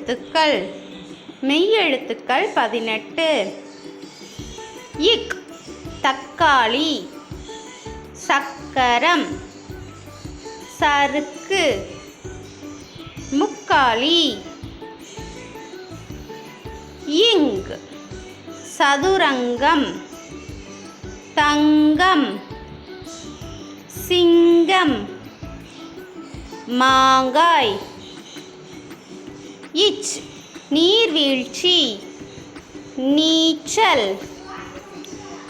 எழுத்துக்கள். மெய்யெழுத்துக்கள் 18. இக் தக்காளி, சக்கரம், சறுக்கு, முக்காலி. இங் சதுரங்கம், தங்கம், சிங்கம், மாங்காய். இச் நீர்வீழ்ச்சி, நீச்சல்,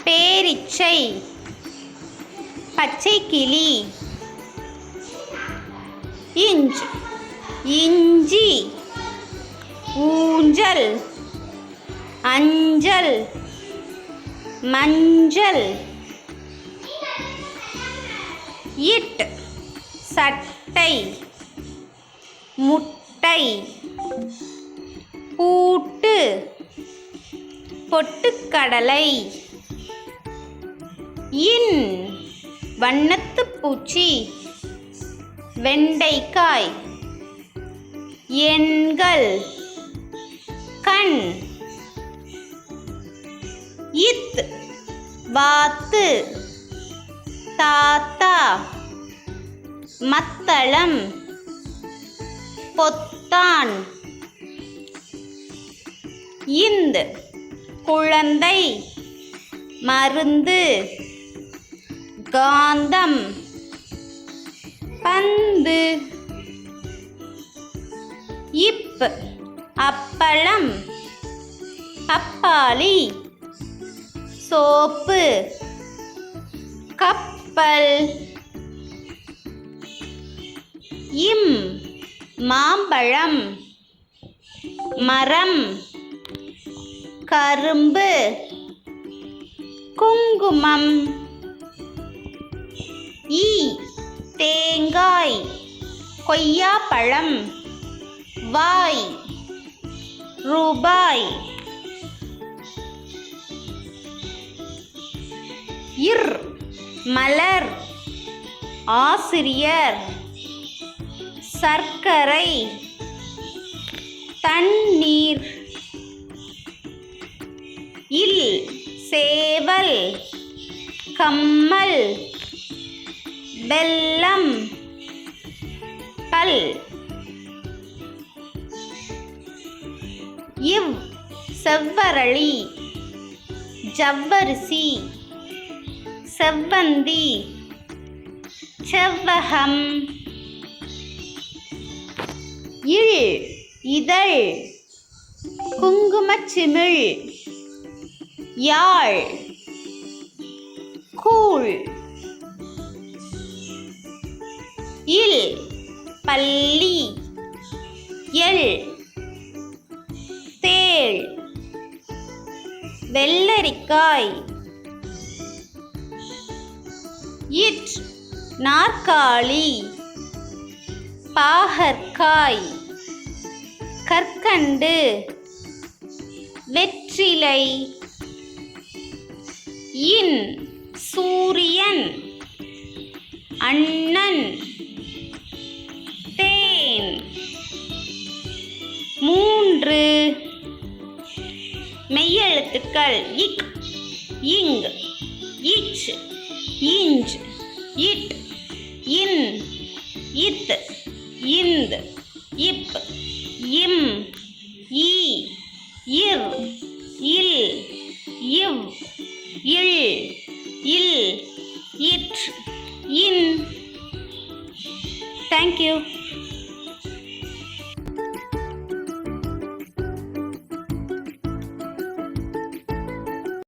பேரீச்சை, பச்சைக்கிளி. இஞ்ச் இஞ்சி, ஊஞ்சல், அஞ்சல், மஞ்சள். இட் சட்டை, முட்டை, பூட்டு, பொட்டுக்கடலை. இன் வண்ணத்துப் பூச்சி, வெண்டைக்காய். எண்கள், கண். இத் வாத்து, தாத்தா, மத்தளம், பொத்தான். இந்த் குழந்தை, மருந்து, காந்தம், பந்து. இப் அப்பளம், பப்பாளி, சோப்பு, கப்பல். இம் மாம்பழம், மரம், கரும்பு, குங்குமம். ஈ தேங்காய், கொய்யாப்பழம், வாய், ரூபாய். இர் மலர், ஆசிரியர், சர்க்கரை, தண்ணீர். இல் சேவல், கம்மல், வெல்லம், பல். இவ் செவ்வரளி, ஜவ்வரிசி, செவ்வந்தி, செவ்வகம். இல் இதழ், குங்குமச்சிமிழ், யாழ், கூழ். இல் பல்லி, எள், தேள், வெள்ளரிக்காய். இட் நாற்காலி, பாகற்காய், கற்கண்டு, வெற்றிலை. இன் சூரியன், அண்ணன், தேன். 3 மெய்யெழுத்துக்கள். இக் இங், இச், இஞ்ச், இட், இன், இத், இந்த், இப், இம், ஈ, இர், இல், இவ், இல், இல், இட், இன். Thank you.